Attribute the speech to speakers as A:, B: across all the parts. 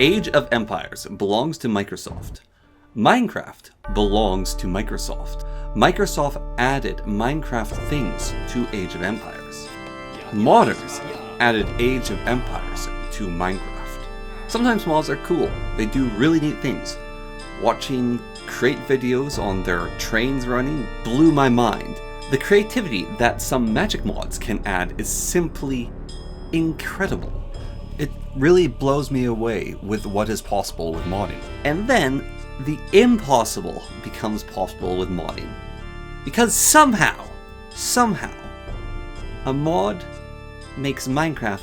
A: Age of Empires belongs to Microsoft. Minecraft belongs to Microsoft. Microsoft added Minecraft things to Age of Empires. Modders added Age of Empires to Minecraft. Sometimes mods are cool. They do really neat things. Watching Crate videos on their trains running blew my mind. The creativity that some magic mods can add is simply incredible. It really blows me away with what is possible with modding. And then the impossible becomes possible with modding. Because somehow, a mod makes Minecraft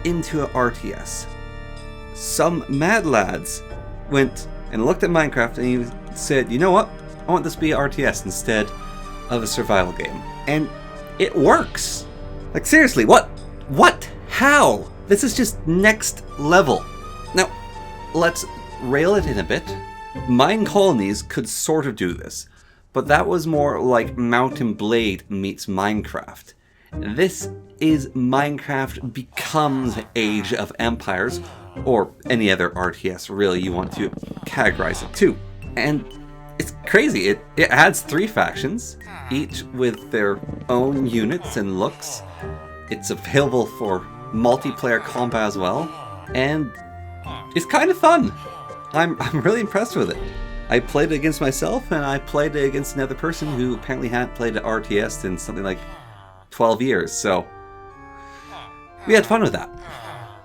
A: into an RTS. Some mad lads went and looked at Minecraft and he said, you know what? I want this to be an RTS instead of a survival game. And it works. Like seriously, what? How? This is just next level. Now, let's rail it in a bit. Mine colonies could sort of do this, but that was more like Mount and Blade meets Minecraft. This is Minecraft becomes Age of Empires, or any other RTS really you want to categorize it to. And it's crazy. It adds 3 factions, each with their own units and looks. It's available for multiplayer combat as well, and it's kind of fun. I'm really impressed with it. I played it against myself, and I played it against another person who apparently hadn't played an RTS in something like 12 years, so we had fun with that.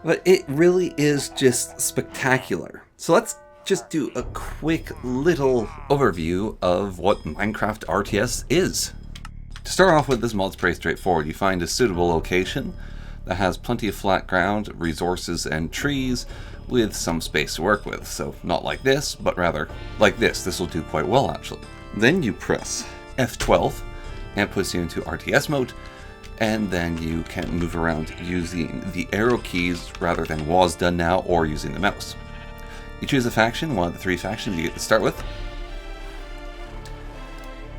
A: But it really is just spectacular. So let's just do a quick little overview of what Minecraft RTS is. To start off with, this mod's pretty straightforward. You find a suitable location that has plenty of flat ground, resources, and trees with some space to work with. So not like this, but rather like this. This will do quite well, actually. Then you press F12, and it puts you into RTS mode, and then you can move around using the arrow keys rather than was done now, or using the mouse. You choose a faction, one of the 3 factions you get to start with,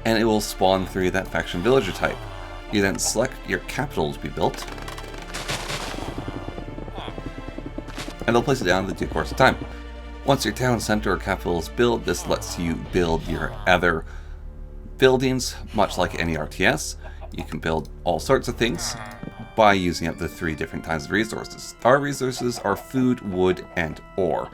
A: and it will spawn through that faction villager type. You then select your capital to be built, and they'll place it down in the due course of time. Once your town center or capital is built, this lets you build your other buildings, much like any RTS. You can build all sorts of things by using up the 3 different kinds of resources. Our resources are food, wood, and ore.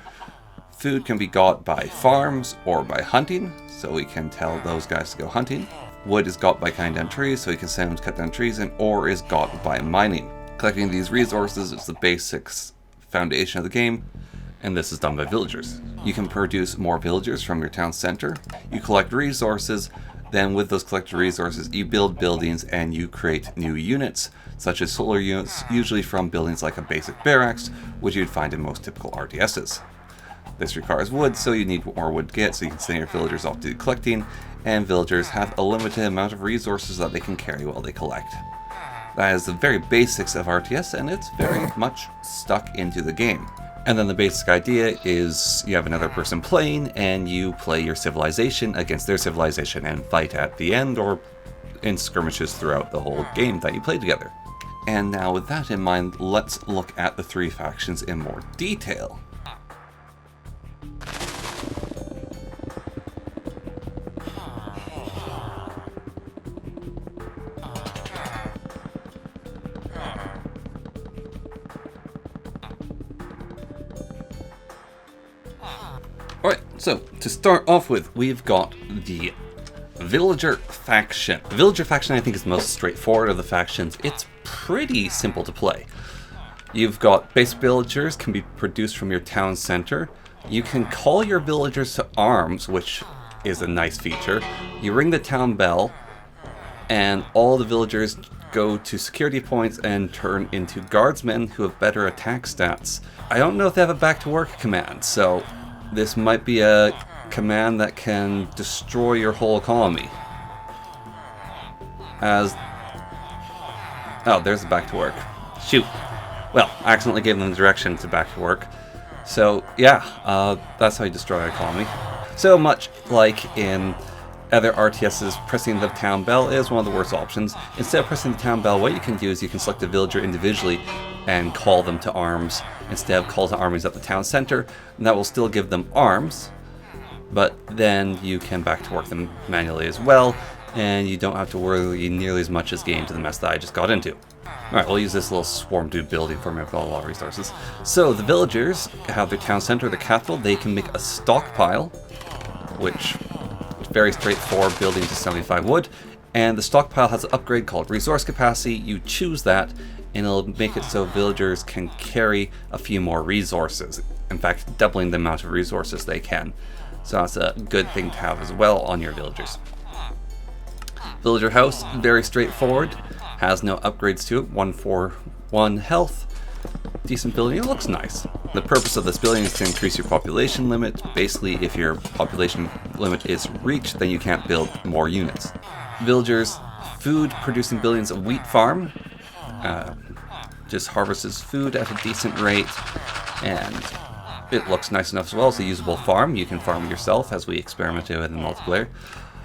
A: Food can be got by farms or by hunting, so we can tell those guys to go hunting. Wood is got by cutting down trees, so we can send them to cut down trees, and ore is got by mining. Collecting these resources is the basics foundation of the game, and this is done by villagers. You can produce more villagers from your town center. You collect resources, then with those collected resources you build buildings and you create new units, such as solar units, usually from buildings like a basic barracks, which you'd find in most typical RTSs. This requires wood, so you need more wood to get, so you can send your villagers off to do collecting, and villagers have a limited amount of resources that they can carry while they collect. That is the very basics of RTS, and it's very much stuck into the game. And then the basic idea is you have another person playing, and you play your civilization against their civilization and fight at the end or in skirmishes throughout the whole game that you play together. And now with that in mind, let's look at the 3 factions in more detail. Alright, so to start off with, we've got the Villager faction. The Villager faction I think is the most straightforward of the factions. It's pretty simple to play. You've got base villagers can be produced from your town center. You can call your villagers to arms, which is a nice feature. You ring the town bell, and all the villagers go to security points and turn into guardsmen who have better attack stats. I don't know if they have a back to work command, so this might be a command that can destroy your whole economy. Oh, there's the back to work. Shoot. Well, I accidentally gave them the direction to back to work. So, yeah, that's how you destroy an economy. So much like in other RTSs, pressing the town bell is one of the worst options. Instead of pressing the town bell, what you can do is you can select a villager individually and call them to arms instead of call to armies at the town center. And that will still give them arms, but then you can back to work them manually as well, and you don't have to worry nearly as much as getting into the mess that I just got into. Alright, we'll use this little swarm dude building for me with a lot of resources. So the villagers have their town center, the capital. They can make a stockpile, which is very straightforward, building to 75 wood. And the stockpile has an upgrade called resource capacity. You choose that, and it'll make it so villagers can carry a few more resources. In fact, doubling the amount of resources they can. So that's a good thing to have as well on your villagers. Villager house, very straightforward. Has no upgrades to it. 141 health. Decent building. It looks nice. The purpose of this building is to increase your population limit. Basically, if your population limit is reached, then you can't build more units. Villagers, food producing buildings, a wheat farm. Just harvests food at a decent rate, and it looks nice enough as well. It's a usable farm. You can farm yourself, as we experimented with in multiplayer.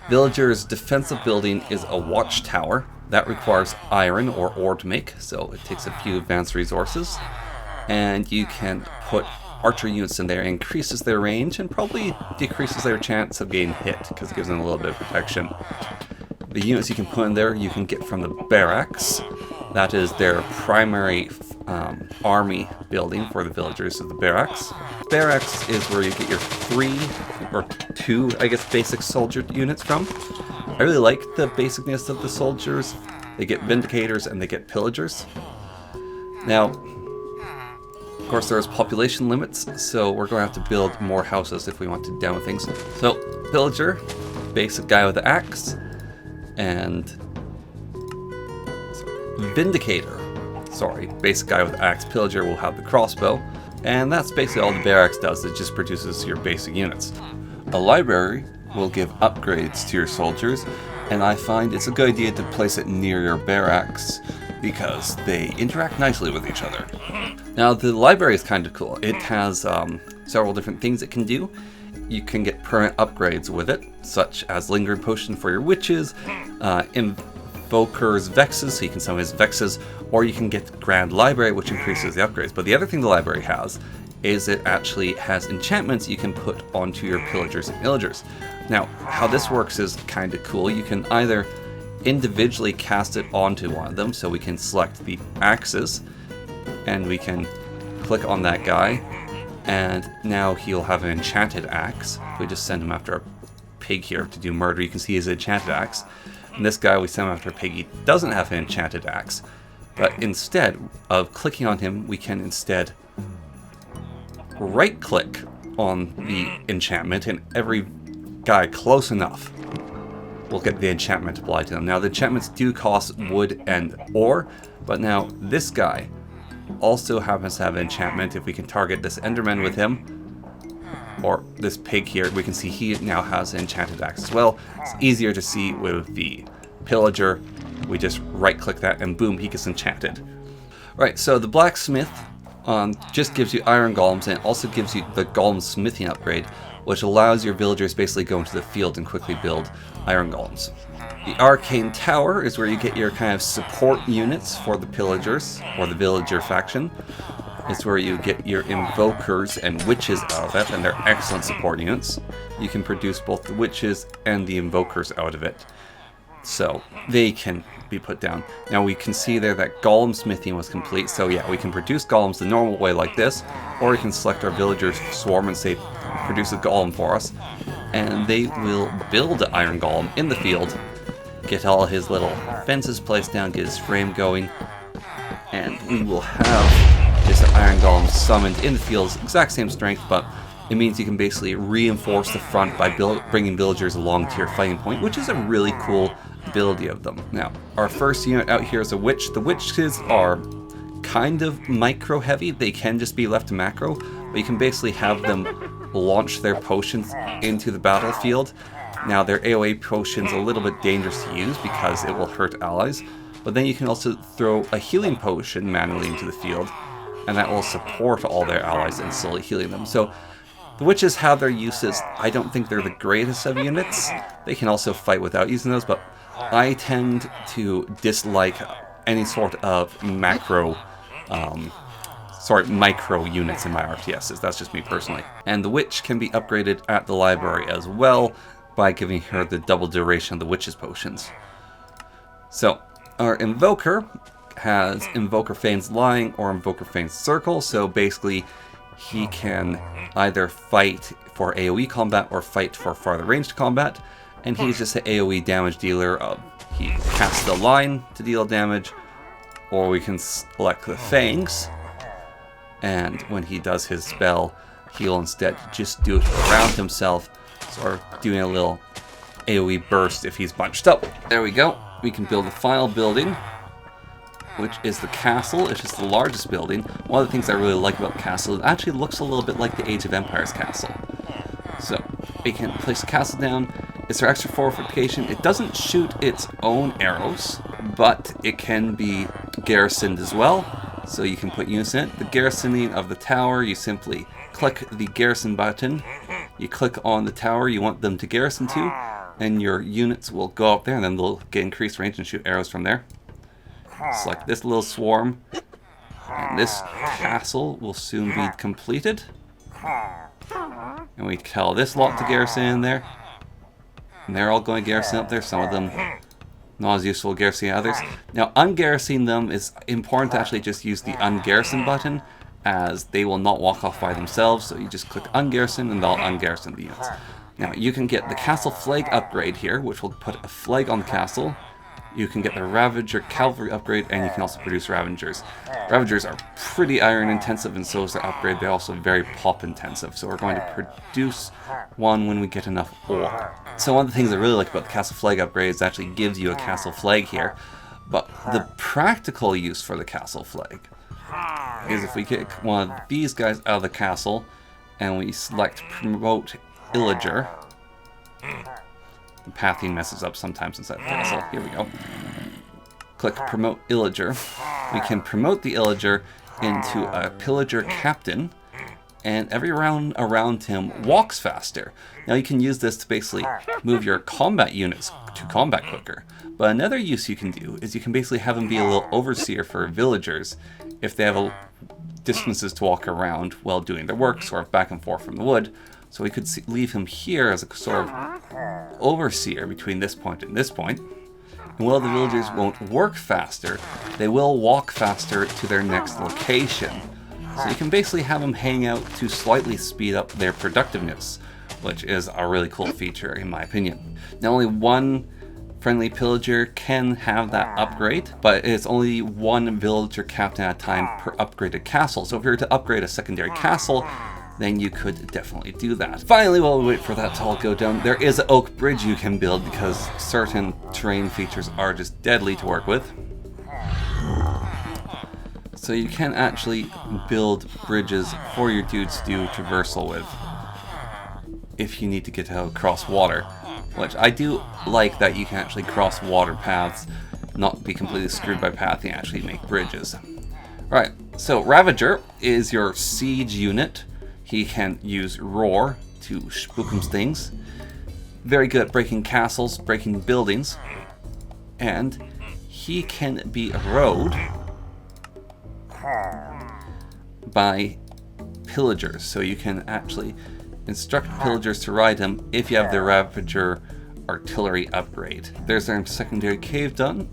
A: Villagers' defensive building is a watchtower. That requires iron or ore to make, so it takes a few advanced resources. And you can put archer units in there. It increases their range and probably decreases their chance of getting hit, because it gives them a little bit of protection. The units you can put in there you can get from the barracks. That is their primary army building for the villagers of the barracks. Barracks is where you get your 3 or 2, I guess, basic soldier units from. I really like the basicness of the soldiers. They get vindicators and they get pillagers. Now, of course, there's population limits, so we're going to have to build more houses if we want to down things. So, pillager, basic guy with the axe, and vindicator. Sorry, basic guy with the axe. Pillager will have the crossbow, and that's basically all the barracks does. It just produces your basic units. A library will give upgrades to your soldiers, and I find it's a good idea to place it near your barracks because they interact nicely with each other. Now, the library is kind of cool. It has several different things it can do. You can get permanent upgrades with it, such as Lingering Potion for your witches, Invoker's Vexes, so you can summon his Vexes, or you can get Grand Library, which increases the upgrades. But the other thing the library has is it actually has enchantments you can put onto your pillagers and illagers. Now, how this works is kind of cool. You can either individually cast it onto one of them, so we can select the axes, and we can click on that guy, and now he'll have an enchanted axe. We just send him after a pig here to do murder. You can see his enchanted axe. And this guy we send him after a pig, he doesn't have an enchanted axe. But instead of clicking on him, we can instead right-click on the enchantment, and every guy close enough will get the enchantment applied to them. Now, the enchantments do cost wood and ore, but now this guy also happens to have an enchantment. If we can target this Enderman with him, or this pig here, we can see he now has an enchanted axe as well. It's easier to see with the pillager. We just right-click that, and boom, he gets enchanted. Right, so the blacksmith just gives you iron golems, and it also gives you the golem smithing upgrade, which allows your villagers basically go into the field and quickly build iron golems. The arcane tower is where you get your kind of support units for the pillagers, or the villager faction. It's where you get your invokers and witches out of it, and they're excellent support units. You can produce both the witches and the invokers out of it, so they can be put down. Now we can see there that golem smithing was complete, so yeah, we can produce golems the normal way like this, or we can select our villagers swarm and say, produce a golem for us, and they will build an iron golem in the field, get all his little fences placed down, get his frame going, and we will have this iron golem summoned in the field. Exact same strength, but it means you can basically reinforce the front by bringing villagers along to your fighting point, which is a really cool ability of them. Now, our first unit out here is a witch. The witches are kind of micro heavy. They can just be left to macro, but you can basically have them launch their potions into the battlefield. Now, their AoE potion's a little bit dangerous to use because it will hurt allies, but then you can also throw a healing potion manually into the field, and that will support all their allies in slowly healing them. So the witches have their uses. I don't think they're the greatest of units. They can also fight without using those, but I tend to dislike any sort of macro micro units in my RTSs. That's just me personally. And the witch can be upgraded at the library as well by giving her the double duration of the witch's potions. So our invoker has Invoker Feigns Lying or Invoker Feigns Circle. So basically he can either fight for AoE combat or fight for farther ranged combat. And he's just an AoE damage dealer. He casts the line to deal damage, or we can select the Fangs. And when he does his spell, he'll instead just do it around himself, sort of doing a little AoE burst if he's bunched up. There we go. We can build the final building, which is the castle. It's just the largest building. One of the things I really like about the castle, it actually looks a little bit like the Age of Empires castle. So we can place the castle down. It's our extra fortification. It doesn't shoot its own arrows, but it can be garrisoned as well. So you can put units in it. The garrisoning of the tower, you simply click the garrison button. You click on the tower you want them to garrison to, and your units will go up there, and then they'll get increased range and shoot arrows from there. Select this little swarm, and this castle will soon be completed. And we tell this lot to garrison in there. And they're all going to garrison up there. Some of them not as useful garrisoning others. Now, ungarrisoning them is important to actually just use the ungarrison button, as they will not walk off by themselves. So you just click ungarrison and they'll ungarrison the units. Now, you can get the castle flag upgrade here, which will put a flag on the castle. You can get the Ravager Cavalry upgrade, and you can also produce Ravagers. Ravagers are pretty iron intensive, and so is their upgrade. They're also very pop intensive, so we're going to produce one when we get enough ore. So one of the things I really like about the castle flag upgrade is it actually gives you a castle flag here, but the practical use for the castle flag is if we get one of these guys out of the castle, and we select Promote Illager. The pathing messes up sometimes inside the castle. Here we go. Click Promote Illager. We can promote the Illager into a pillager captain, and every round around him walks faster. Now you can use this to basically move your combat units to combat quicker. But another use you can do is you can basically have him be a little overseer for villagers if they have distances to walk around while doing their work, sort of back and forth from the wood. So we could leave him here as a sort of overseer between this point and this point. And while the villagers won't work faster, they will walk faster to their next location. So you can basically have them hang out to slightly speed up their productiveness, which is a really cool feature in my opinion. Now only one friendly pillager can have that upgrade, but it's only one villager captain at a time per upgraded castle. So if you were to upgrade a secondary castle, then you could definitely do that. Finally, while we wait for that to all go down, there is an oak bridge you can build because certain terrain features are just deadly to work with. So you can actually build bridges for your dudes to do traversal with if you need to get across water, which I do like that you can actually cross water paths, not be completely screwed by pathing, and actually make bridges. Alright, so Ravager is your siege unit. He can use Roar to spook him things. Very good at breaking castles, breaking buildings. And he can be rode by pillagers. So you can actually instruct pillagers to ride him if you have the Ravager artillery upgrade. There's our secondary cave done.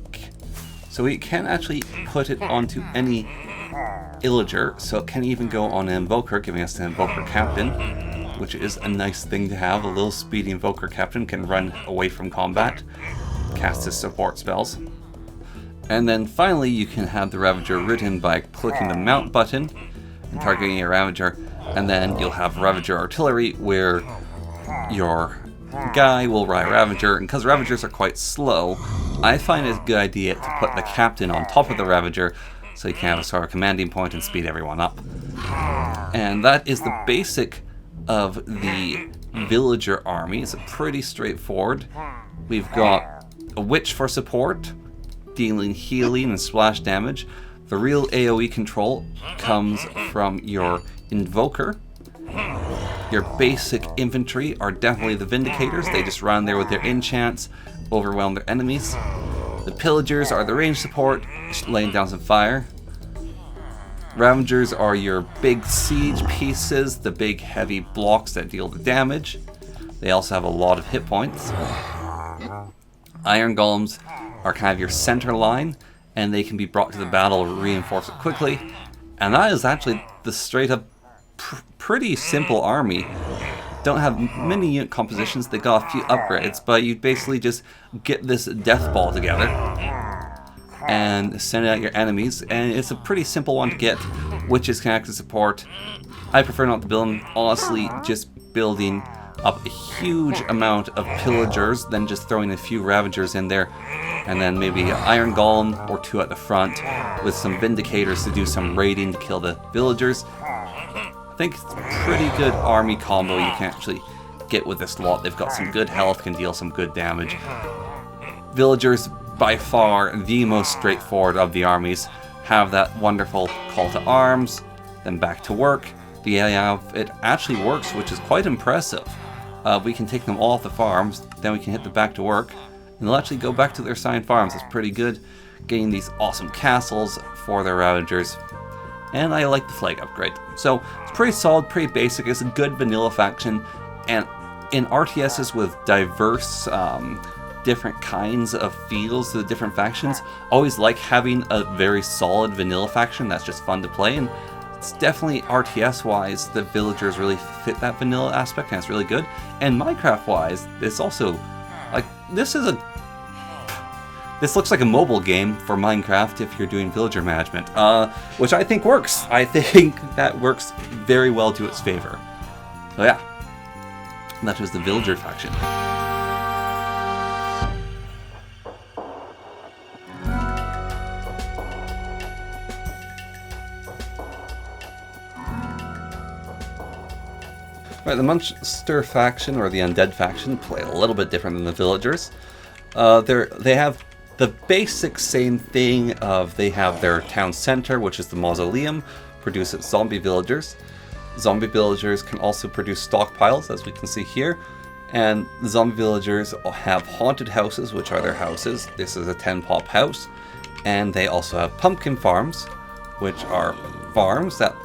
A: So we can actually put it onto any Illager, so it can even go on an Invoker, giving us an Invoker Captain, which is a nice thing to have. A little speedy Invoker Captain can run away from combat, cast his support spells. And then finally you can have the Ravager ridden by clicking the mount button and targeting a Ravager, and then you'll have Ravager Artillery where your guy will ride Ravager, and because Ravagers are quite slow, I find it a good idea to put the Captain on top of the Ravager so you can have a sort of commanding point and speed everyone up. And that is the basic of the villager army. It's pretty straightforward. We've got a witch for support, dealing healing and splash damage. The real AoE control comes from your invoker. Your basic infantry are definitely the Vindicators. They just run there with their enchants, overwhelm their enemies. The pillagers are the range support, laying down some fire. Ravagers are your big siege pieces, the big heavy blocks that deal the damage. They also have a lot of hit points. Iron Golems are kind of your center line, and they can be brought to the battle to reinforce it quickly. And that is actually the straight up pretty simple army. Don't have many unit compositions, they got a few upgrades, but you basically just get this death ball together and send it at your enemies, and it's a pretty simple one to get. Witches can act as support. I prefer not to build them. Honestly, just building up a huge amount of pillagers than just throwing a few ravagers in there, and then maybe an iron golem or two at the front with some vindicators to do some raiding to kill the villagers. I think it's a pretty good army combo you can actually get with this lot. They've got some good health, can deal some good damage. Villagers, by far the most straightforward of the armies, have that wonderful call to arms, then back to work. It actually works, which is quite impressive. We can take them all off the farms, then we can hit the back to work, and they'll actually go back to their assigned farms. It's pretty good, getting these awesome castles for their ravagers. And I like the flag upgrade. So it's pretty solid, pretty basic. It's a good vanilla faction, and in RTSs with diverse different kinds of feels to the different factions, always like having a very solid vanilla faction that's just fun to play. And it's definitely RTS wise, the villagers really fit that vanilla aspect, and it's really good. And Minecraft wise, it's also like this looks like a mobile game for Minecraft if you're doing villager management, which I think works. I think that works very well to its favor. So yeah, that was the villager faction. Right, the monster faction, or the undead faction, play a little bit different than the villagers. They have the basic same thing of they have their town center, which is the mausoleum, produces zombie villagers. Zombie villagers can also produce stockpiles, as we can see here. And the zombie villagers have haunted houses, which are their houses. This is a 10-pop house. And they also have pumpkin farms, which are farms that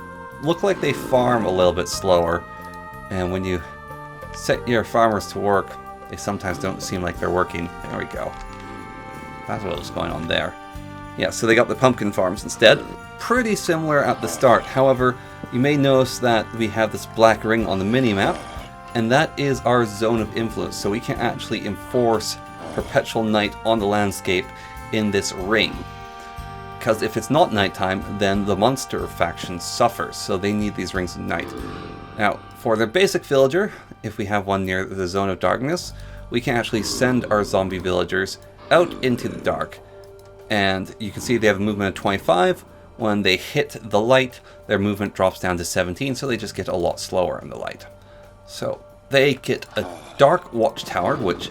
A: look like they farm a little bit slower. And when you set your farmers to work, they sometimes don't seem like they're working. There we go. That's what was going on there. Yeah, so they got the pumpkin farms instead. Pretty similar at the start. However, you may notice that we have this black ring on the mini-map, and that is our zone of influence. So we can actually enforce perpetual night on the landscape in this ring. Because if it's not nighttime, then the monster faction suffers, so they need these rings at night. Now, for their basic villager, if we have one near the zone of darkness, we can actually send our zombie villagers out into the dark. And you can see they have a movement of 25. When they hit the light, their movement drops down to 17, so they just get a lot slower in the light. So they get a dark watchtower, which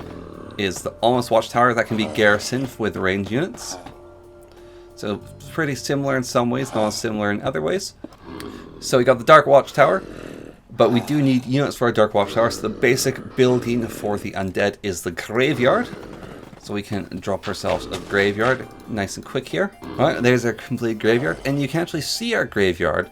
A: is the almost watchtower that can be garrisoned with ranged units. So pretty similar in some ways, not similar in other ways. So we got the dark watchtower. But we do need units for our Dark Watchtower, so the basic building for the undead is the graveyard. So we can drop ourselves a graveyard nice and quick here. Alright, there's our complete graveyard, and you can actually see our graveyard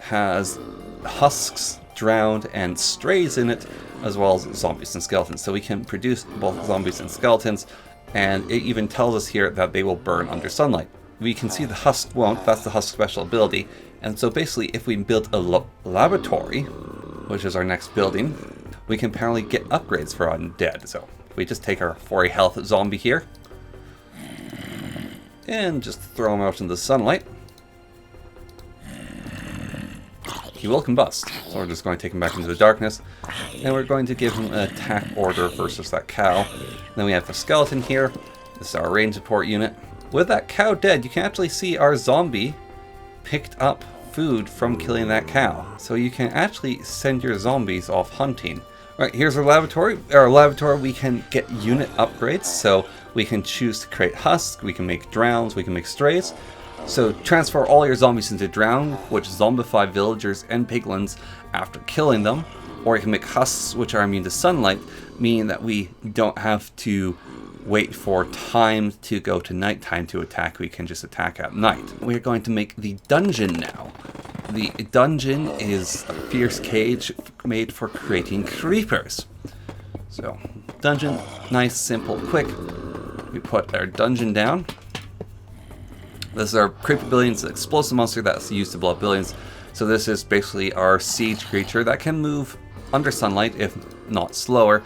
A: has husks, drowned, and strays in it, as well as zombies and skeletons. So we can produce both zombies and skeletons, and it even tells us here that they will burn under sunlight. We can see the husk won't, that's the husk special ability. And so basically, if we build a laboratory, which is our next building, we can apparently get upgrades for undead. So if we just take our 40 health zombie here, and just throw him out in the sunlight, he will combust. So we're just going to take him back into the darkness, and we're going to give him an attack order versus that cow. And then we have the skeleton here. This is our range support unit. With that cow dead, you can actually see our zombie picked up food from killing that cow. So you can actually send your zombies off hunting. Right, here's our lavatory. Our lavatory, we can get unit upgrades. So we can choose to create husks, we can make drowns, we can make strays. So transfer all your zombies into drown, which zombify villagers and piglins after killing them. Or you can make husks, which are immune to sunlight, meaning that we don't have to wait for time to go to nighttime to attack. We can just attack at night. We're going to make the dungeon now. The dungeon is a fierce cage made for creating creepers. So, dungeon, nice, simple, quick. We put our dungeon down. This is our creeper billions, explosive monster that's used to blow up billions. So this is basically our siege creature that can move under sunlight, if not slower.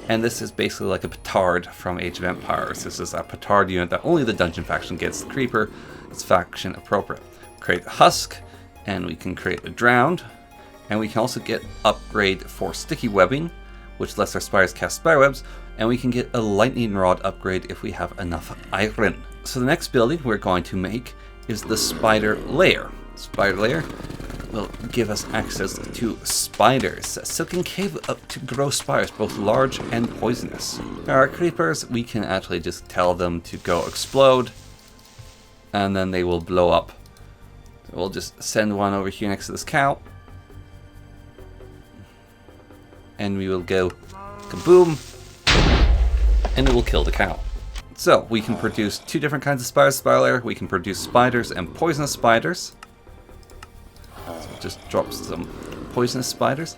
A: And this is basically like a petard from Age of Empires. This is a petard unit that only the dungeon faction gets. The creeper is faction appropriate. Create a husk, and we can create a drowned. And we can also get upgrade for sticky webbing, which lets our spiders cast spider webs. And we can get a lightning rod upgrade if we have enough iron. So the next building we're going to make is the spider lair. Spider lair will give us access to spiders. A silken cave up to grow spiders, both large and poisonous. Our creepers, we can actually just tell them to go explode, and then they will blow up. So we'll just send one over here next to this cow, and we will go kaboom, and it will kill the cow. So we can produce two different kinds of spiders. Spider lair, we can produce spiders and poisonous spiders. So just drop some poisonous spiders.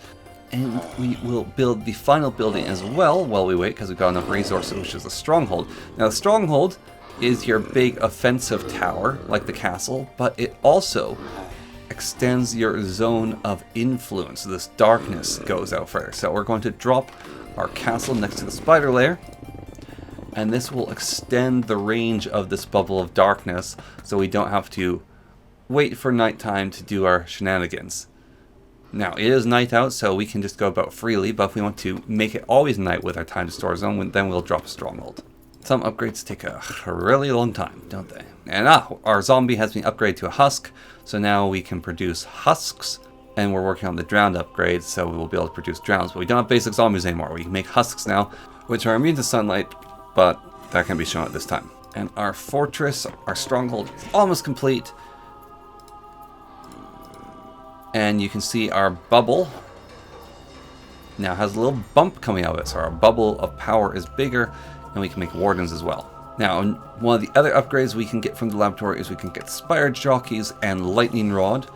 A: And we will build the final building as well while we wait, because we've got enough resources, which is a stronghold. Now the stronghold is your big offensive tower, like the castle, but it also extends your zone of influence. So this darkness goes out further. So we're going to drop our castle next to the spider lair. And this will extend the range of this bubble of darkness, so we don't have to wait for nighttime to do our shenanigans. Now, it is night out, so we can just go about freely, but if we want to make it always night with our time to store zone, then we'll drop a stronghold. Some upgrades take a really long time, don't they? And our zombie has been upgraded to a husk, so now we can produce husks, and we're working on the drowned upgrades, so we will be able to produce drowns, but we don't have basic zombies anymore. We can make husks now, which are immune to sunlight, but that can be shown at this time. And our fortress, our stronghold, is almost complete. And you can see our bubble now has a little bump coming out of it. So our bubble of power is bigger, and we can make wardens as well. Now, one of the other upgrades we can get from the laboratory is we can get spider jockeys and lightning rod.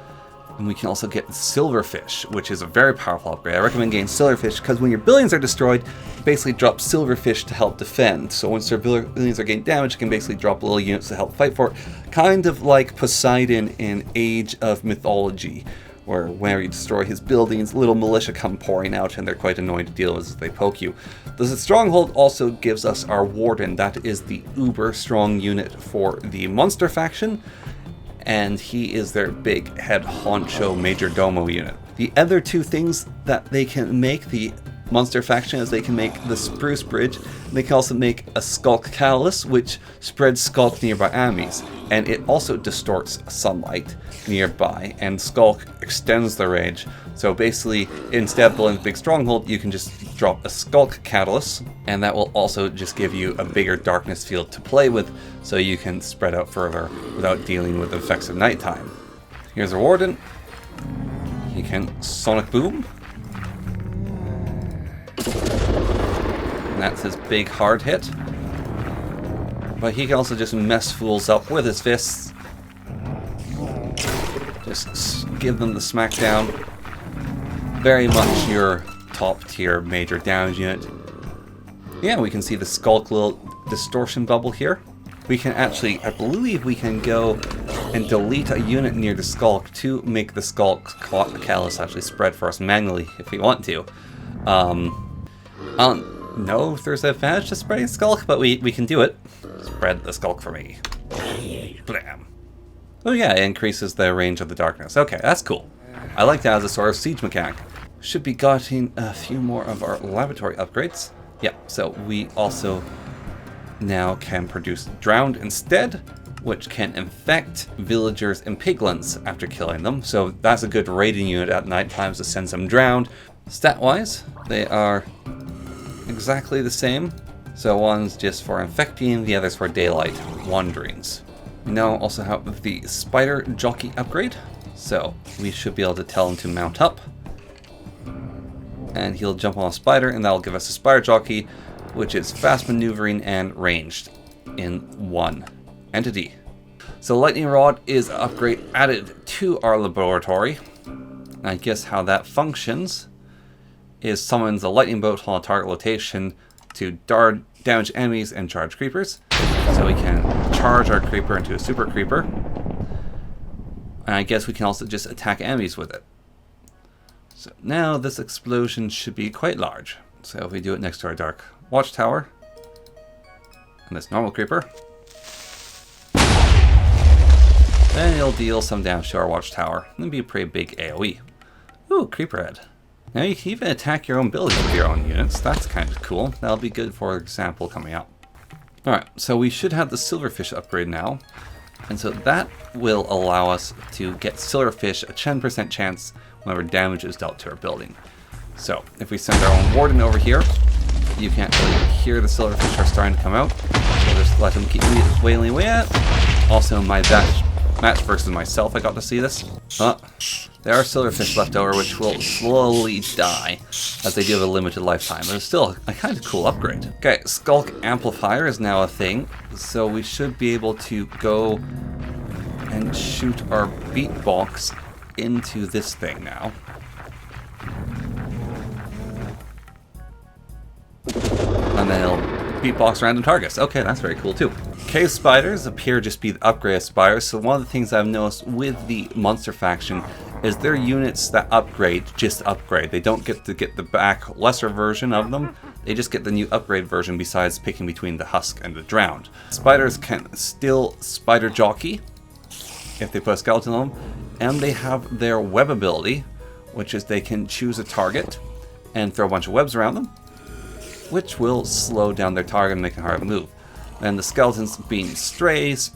A: And we can also get silverfish, which is a very powerful upgrade. I recommend getting silverfish because when your billions are destroyed, you basically drop silverfish to help defend. So once their billions are getting damaged, you can basically drop little units to help fight for it. Kind of like Poseidon in Age of Mythology, where whenever you destroy his buildings, little militia come pouring out and they're quite annoying to deal with as they poke you. The stronghold also gives us our warden. That is the uber strong unit for the monster faction. And he is their big head honcho major domo unit. The other two things that they can make, the monster faction, is they can make the spruce bridge. They can also make a skulk catalyst, which spreads skulk nearby enemies, and it also distorts sunlight nearby, and skulk extends the range. So basically, instead of building a big stronghold, you can just drop a skulk catalyst, and that will also just give you a bigger darkness field to play with, so you can spread out further without dealing with the effects of nighttime. Here's a warden. He can sonic boom. And that's his big hard hit. But he can also just mess fools up with his fists. Just give them the smackdown. Very much your top tier major damage unit. Yeah, we can see the skulk little distortion bubble here. We can actually, I believe we can go and delete a unit near the skulk to make the skulk catalyst actually spread for us manually if we want to. I don't know if there's an advantage to spreading skulk, but we can do it. Spread the skulk for me. Blam. Oh yeah, it increases the range of the darkness. Okay, that's cool. I like that as a sort of siege mechanic. Should be getting a few more of our laboratory upgrades. Yeah, so we also now can produce drowned instead, which can infect villagers and piglins after killing them. So that's a good raiding unit at night times to send some drowned. Stat-wise, they are exactly the same. So one's just for infecting, the other's for daylight wanderings. We now also have the spider jockey upgrade. So we should be able to tell him to mount up. And he'll jump on a spider, and that'll give us a spider jockey, which is fast maneuvering and ranged in one entity. So lightning rod is an upgrade added to our laboratory. I guess how that functions is summons a lightning bolt on a target location to damage enemies and charge creepers. So we can charge our creeper into a super creeper. And I guess we can also just attack enemies with it. So now this explosion should be quite large. So if we do it next to our dark watchtower and this normal creeper, then it'll deal some damage to our watchtower. It'll be a pretty big AoE. Ooh, creeper head. Now you can even attack your own buildings with your own units. That's kind of cool. That'll be good for example coming out. Alright, so we should have the silverfish upgrade now. And so that will allow us to get silverfish a 10% chance whenever damage is dealt to our building. So if we send our own warden over here, you can't really hear the silverfish are starting to come out. So just let them keep wailing away at. Also my match versus myself, I got to see this. There are silverfish left over, which will slowly die, as they do have a limited lifetime, but it's still a kind of cool upgrade. Okay, Skulk Amplifier is now a thing, so we should be able to go and shoot our beatbox into this thing now. And then it'll beatbox random targets. Okay, that's very cool too. Cave spiders appear to just be the upgraded spiders, so one of the things I've noticed with the monster faction is their units that upgrade just upgrade. They don't get to get the back lesser version of them, they just get the new upgrade version besides picking between the husk and the drowned. Spiders can still spider jockey if they put a skeleton on them, and they have their web ability, which is they can choose a target and throw a bunch of webs around them, which will slow down their target and make it hard to move. And the skeletons being strays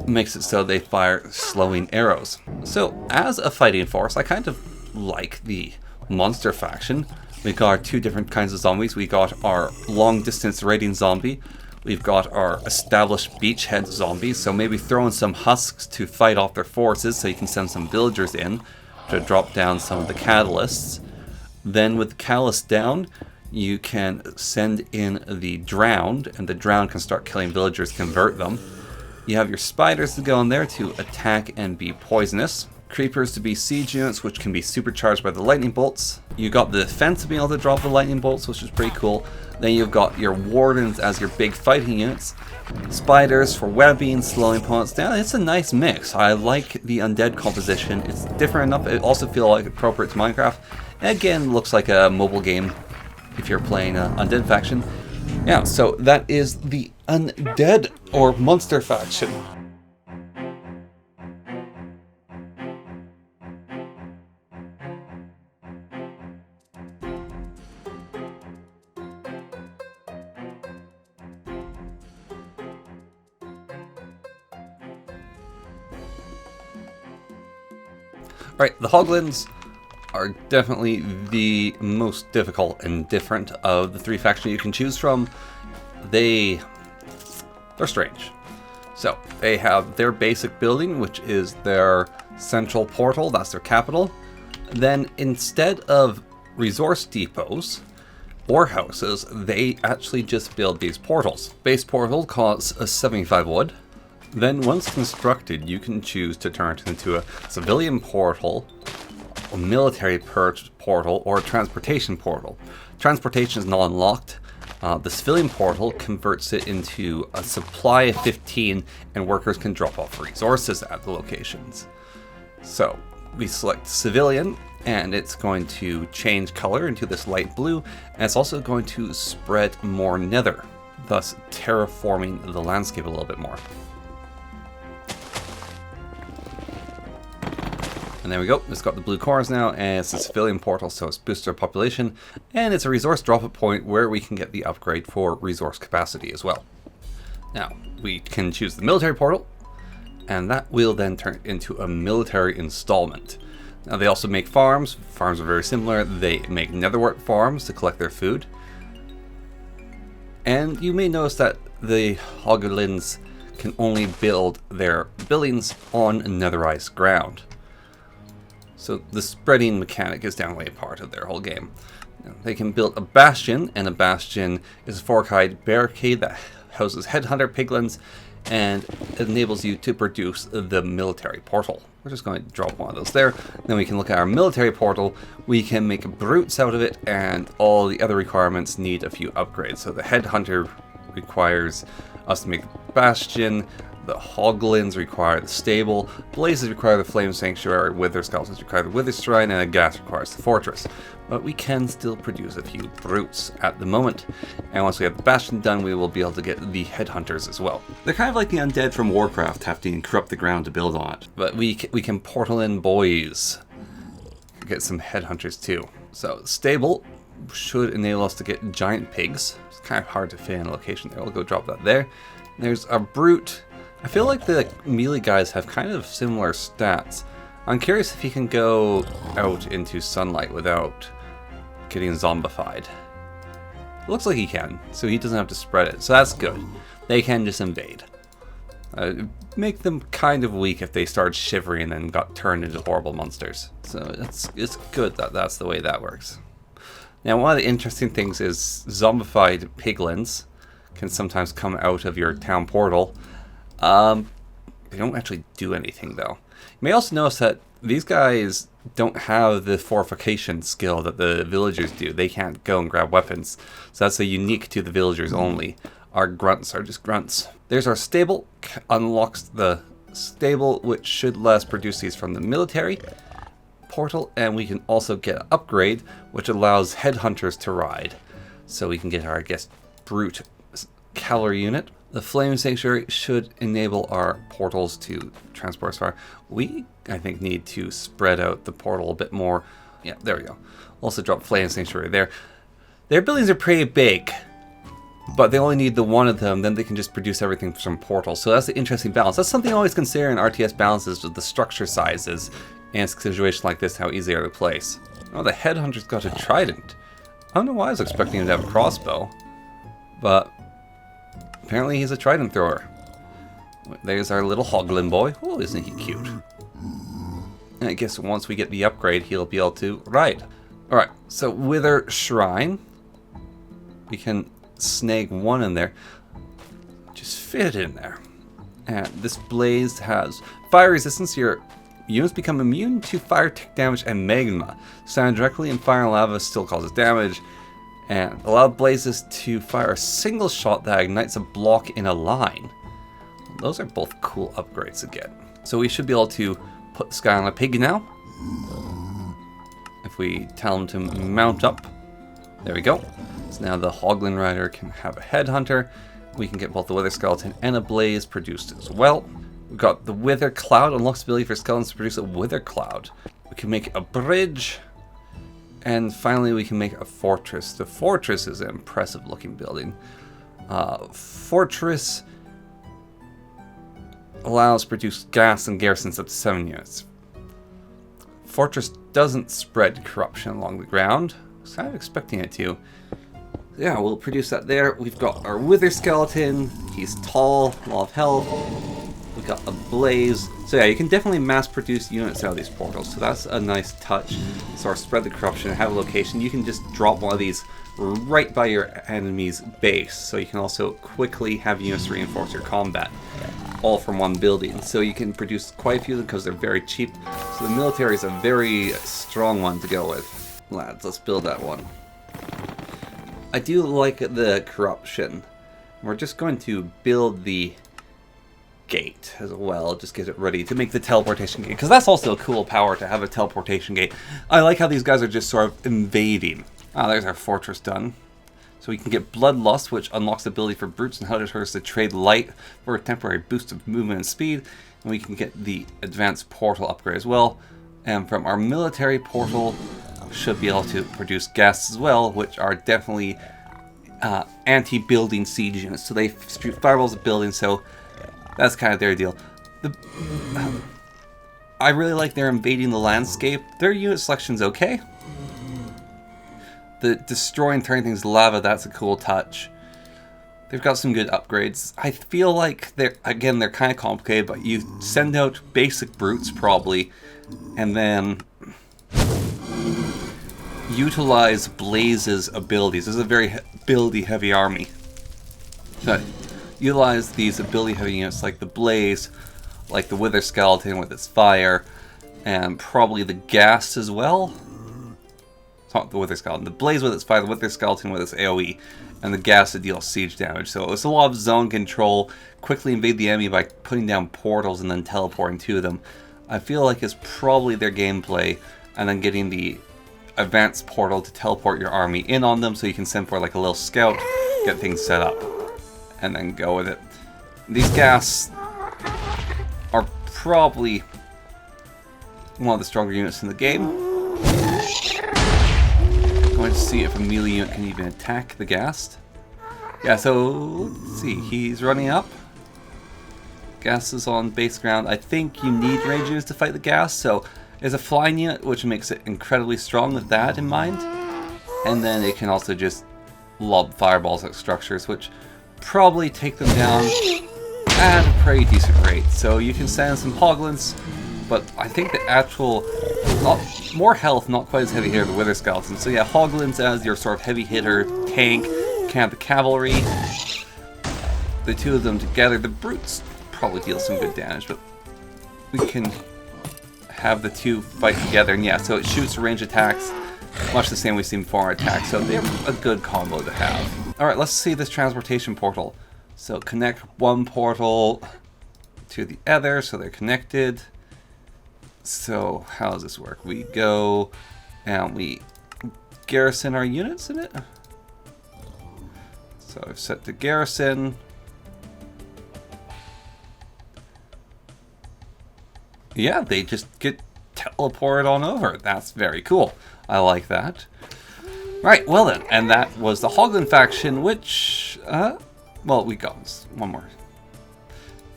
A: makes it so they fire slowing arrows. So as a fighting force, I kind of like the monster faction. We got our two different kinds of zombies. We got our long distance raiding zombie. We've got our established beachhead zombies. So maybe throw in some husks to fight off their forces so you can send some villagers in to drop down some of the catalysts. Then with the catalyst down, you can send in the drowned, and the drowned can start killing villagers, convert them. You have your spiders to go in there to attack and be poisonous. Creepers to be siege units, which can be supercharged by the lightning bolts. You got the defense to be able to drop the lightning bolts, which is pretty cool. Then you've got your wardens as your big fighting units. Spiders for webbing, slowing opponents down. It's a nice mix. I like the undead composition. It's different enough. It also feels like appropriate to Minecraft. And again, looks like a mobile game if you're playing Undead faction. Yeah, so that is the Undead or Monster faction. Alright, the Hoglins are definitely the most difficult and different of the three factions you can choose from. They're strange. So they have their basic building, which is their central portal, that's their capital. Then instead of resource depots or houses, they actually just build these portals. Base portal costs 75 wood. Then once constructed, you can choose to turn it into a civilian portal, a military portal, or a transportation portal. Transportation is not unlocked. The civilian portal converts it into a supply of 15, and workers can drop off resources at the locations. So we select civilian, and it's going to change color into this light blue, and it's also going to spread more nether, thus terraforming the landscape a little bit more. And there we go, it's got the blue cores now, and it's a civilian portal, so it's boosted our population, and it's a resource drop-up point where we can get the upgrade for resource capacity as well. Now, we can choose the military portal, and that will then turn into a military installment. Now they also make farms. Farms are very similar. They make netherwort farms to collect their food. And you may notice that the Hoglins can only build their buildings on netherized ground. So the spreading mechanic is definitely a part of their whole game. They can build a bastion, and a bastion is a 4-side barricade that houses headhunter piglins, and it enables you to produce the military portal. We're just going to drop one of those there. Then we can look at our military portal. We can make brutes out of it, and all the other requirements need a few upgrades. So the headhunter requires us to make the bastion. The hoglins require the stable, blazes require the flame sanctuary, wither skeletons require the wither shrine, and a gas requires the fortress. But we can still produce a few brutes at the moment. And once we have the bastion done, we will be able to get the headhunters as well. They're kind of like the undead from Warcraft, having to corrupt the ground to build on it. But we can portal in boys. Get some headhunters too. So stable should enable us to get giant pigs. It's kind of hard to fit in a location there. We'll go drop that there. There's a brute. I feel like the melee guys have kind of similar stats. I'm curious if he can go out into sunlight without getting zombified. Looks like he can, so he doesn't have to spread it, so that's good. They can just invade. Make them kind of weak if they start shivering and got turned into horrible monsters. So it's good that that's the way that works. Now, one of the interesting things is zombified piglins can sometimes come out of your town portal. They don't actually do anything though. You may also notice that these guys don't have the fortification skill that the villagers do. They can't go and grab weapons. So that's a unique to the villagers only. Our grunts are just grunts. There's our stable. Unlocks the stable, which should let us produce these from the military portal. And we can also get an upgrade, which allows headhunters to ride. So we can get our, I guess, brute cavalry unit. The Flame Sanctuary should enable our portals to transport as far. We, I think, need to spread out the portal a bit more. Yeah, there we go. Also drop Flame Sanctuary there. Their buildings are pretty big, but they only need the one of them, then they can just produce everything from portals. So that's the interesting balance. That's something I always consider in RTS balances, with the structure sizes, and a situation like this, how easy they are to place. Oh, the headhunter's got a trident. I don't know why I was expecting him to have a crossbow, but apparently he's a trident thrower. There's our little hoglin boy. Oh, isn't he cute? And I guess once we get the upgrade, he'll be able to ride. Alright, so Wither Shrine. We can snag one in there. Just fit it in there. And this blaze has fire resistance. Your units become immune to fire, tick damage, and magma. Standing directly in fire and lava still causes damage. And allow blazes to fire a single shot that ignites a block in a line. Those are both cool upgrades to get. So we should be able to put this guy on a pig now. If we tell him to mount up. There we go. So now the Hoglin Rider can have a headhunter. We can get both the Wither Skeleton and a Blaze produced as well. We've got the Wither Cloud. Unlocks the ability for skeletons to produce a Wither Cloud. We can make a bridge. And finally, we can make a fortress. The fortress is an impressive looking building. Fortress allows produce gas and garrisons up to 7 units. Fortress doesn't spread corruption along the ground. I was kind of expecting it to. Yeah, we'll produce that there. We've got our Wither Skeleton. He's tall, a lot of health. We've got a Blaze. So yeah, you can definitely mass produce units out of these portals. So that's a nice touch. So our spread the corruption and have a location. You can just drop one of these right by your enemy's base. So you can also quickly have units reinforce your combat. All from one building. So you can produce quite a few of them because they're very cheap. So the military is a very strong one to go with. Lads, let's build that one. I do like the corruption. We're just going to build the gate as well. Just get it ready to make the teleportation gate. Because that's also a cool power to have a teleportation gate. I like how these guys are just sort of invading. Ah, there's our fortress done. So we can get Bloodlust, which unlocks the ability for brutes and hunters to trade light for a temporary boost of movement and speed. And we can get the advanced portal upgrade as well. And from our military portal, should be able to produce gas as well, which are definitely anti-building siege units. So they shoot fireballs at buildings, so that's kind of their deal. I really like their invading the landscape. Their unit selection's okay. The destroying turning things to lava, that's a cool touch. They've got some good upgrades. I feel like they're kind of complicated, but you send out basic brutes probably, and then utilize Blaze's abilities. This is a very ability-heavy army. So utilize these ability-heavy units like the Blaze, like the Wither Skeleton with its fire, and probably the Ghast as well. It's not the Wither Skeleton. The Blaze with its fire, the Wither Skeleton with its AoE, and the Ghast that deals siege damage. So it's a lot of zone control, quickly invade the enemy by putting down portals and then teleporting to them. I feel like it's probably their gameplay, and then getting the advanced portal to teleport your army in on them so you can send for like a little scout, get things set up, and then go with it. These Ghasts are probably one of the stronger units in the game. I'm going to see if a melee unit can even attack the Ghast. Yeah, so let's see, he's running up. Ghast is on base ground. I think you need rangers to fight the Ghast, so there's a flying unit which makes it incredibly strong with that in mind. And then it can also just lob fireballs at structures, which probably take them down at a pretty decent rate. So you can send some Hoglins, but I think the actual, more health, not quite as heavy hitter, the Wither Skeleton. So yeah, Hoglins as your sort of heavy hitter tank, can have the cavalry. The two of them together, the brutes probably deal some good damage, but we can have the two fight together, and yeah, so it shoots range attacks, much the same we've seen before on attack, so they're a good combo to have. Alright, let's see this transportation portal. So connect one portal to the other, so they're connected. So how does this work? We go and we garrison our units in it. So I've set the garrison. Yeah, they just get teleported on over. That's very cool. I like that. Right, well then, and that was the Hoglin faction, which, well, we got one more.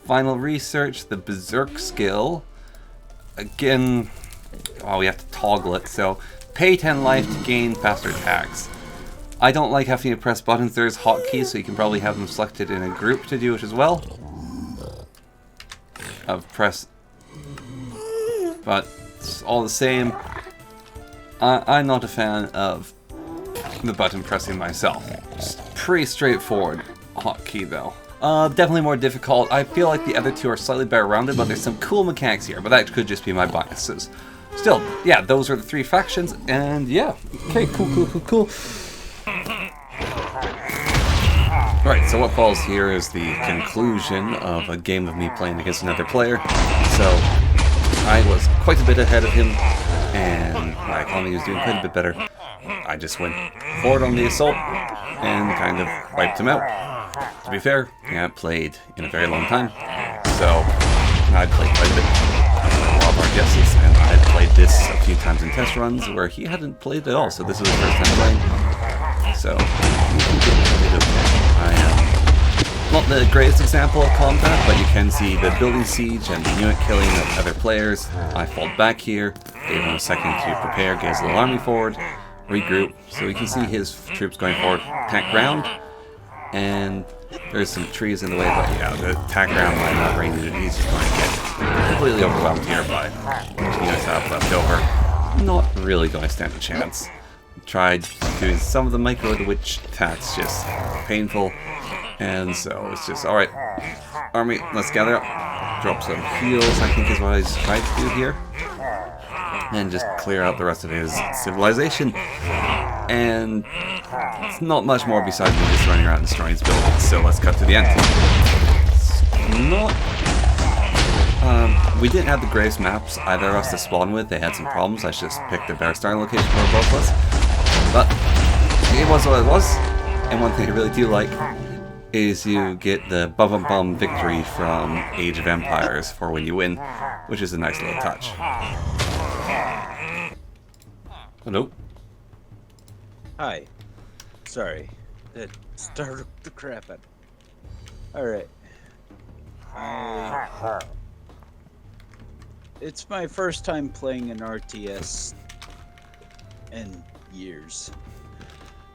A: Final research, the Berserk skill. Again, well, we have to toggle it, so pay 10 life to gain faster attacks. I don't like having to press buttons. There's hotkeys, so you can probably have them selected in a group to do it as well. I've pressed, but it's all the same. I'm not a fan of the button pressing myself. Just pretty straightforward hotkey though. Definitely more difficult. I feel like the other two are slightly better rounded, but there's some cool mechanics here, but that could just be my biases. Still, yeah, those are the three factions, and yeah. Okay, cool. Alright, so what follows here is the conclusion of a game of me playing against another player. So, I was quite a bit ahead of him, and my economy was doing quite a bit better. I just went forward on the assault, and kind of wiped him out. To be fair, I haven't played in a very long time, so I'd played quite a bit. A lot of our guesses, and I'd played this a few times in test runs where he hadn't played at all, so this was his first time playing. So, I am not the greatest example of combat, but you can see the building siege and the unit killing of other players. I falled back here, gave him a second to prepare, get his little army forward, regroup, so you can see his troops going forward, attack ground, and there's some trees in the way, but yeah, the attack ground line not raining, he's just going to get completely overwhelmed here by the units that I've left over. Not really going to stand a chance. Tried doing some of the micro the witch attacks, just painful, and so it's just, alright, army, let's gather up, drop some heals, I think is what I tried to do here, and just clear out the rest of his civilization. And it's not much more besides me just running around and destroying his buildings, so let's cut to the end. We didn't have the greatest maps either of us to spawn with. They had some problems. I just picked a better starting location for both of us. But it was what it was. And one thing I really do like is you get the bum victory from Age of Empires for when you win, which is a nice little touch. Oh, nope.
B: Hi. Sorry. That startled the crap out. Alright. It's my first time playing an RTS in years.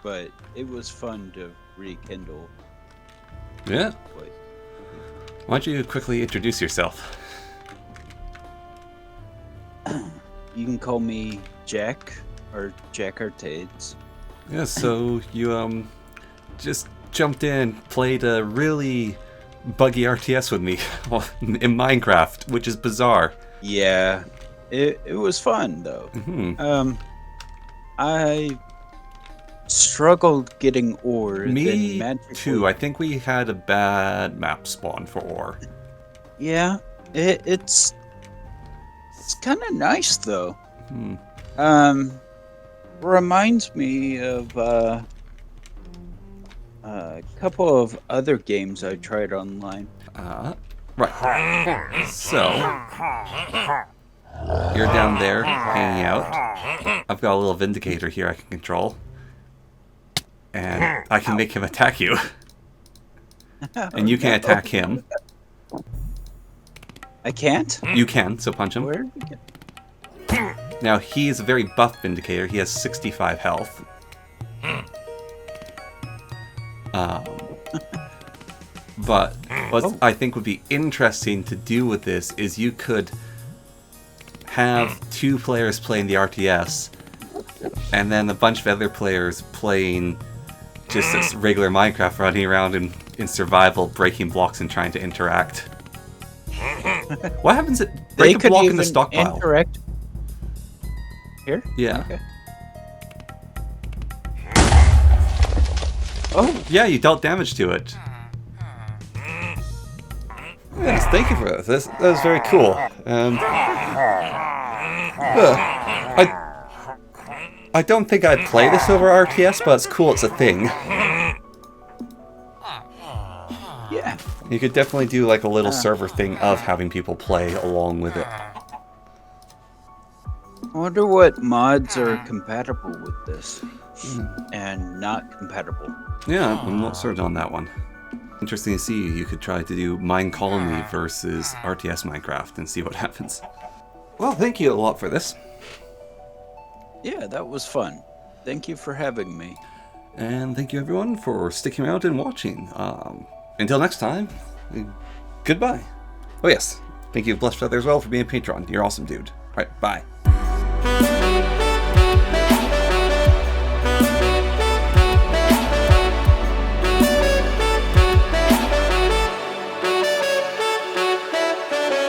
B: But it was fun to rekindle.
A: Yeah. Why don't you quickly introduce yourself?
B: You can call me Jack. or Jack Arcades.
A: Yeah, so you just jumped in, played a really buggy RTS with me in Minecraft, which is bizarre.
B: Yeah, it was fun though. I struggled getting ore.
A: Me
B: then
A: too. I think we had a bad map spawn for ore.
B: Yeah, it's kind of nice though. Reminds me of a couple of other games I tried online.
A: Right. So you're down there hanging out. I've got a little Vindicator here I can control. And I can make him attack you. And you can attack him.
B: I can't?
A: You can, so punch him.
B: Where did we get?
A: Now, he is a very buff Vindicator. He has 65 health. But what I think would be interesting to do with this is you could have 2 players playing the RTS, and then a bunch of other players playing just this regular Minecraft, running around in survival, breaking blocks and trying to interact. What happens if break a block in the stockpile?
B: Interact here?
A: Yeah.
B: Okay. Oh,
A: yeah, you dealt damage to it. Yes, thank you for that. That was very cool. I don't think I'd play this over RTS, but it's cool. It's a thing.
B: Yeah.
A: You could definitely do like a little server thing of having people play along with it.
B: I wonder what mods are compatible with this and not compatible.
A: Yeah, I'm not certain on that one. Interesting to see. You could try to do Mine Colony versus RTS Minecraft and see what happens. Well, thank you a lot for this.
B: Yeah, that was fun. Thank you for having me.
A: And thank you everyone for sticking around and watching. Until next time, goodbye. Oh yes, thank you Blushfether as well for being a patron. You're awesome, dude. Alright, bye.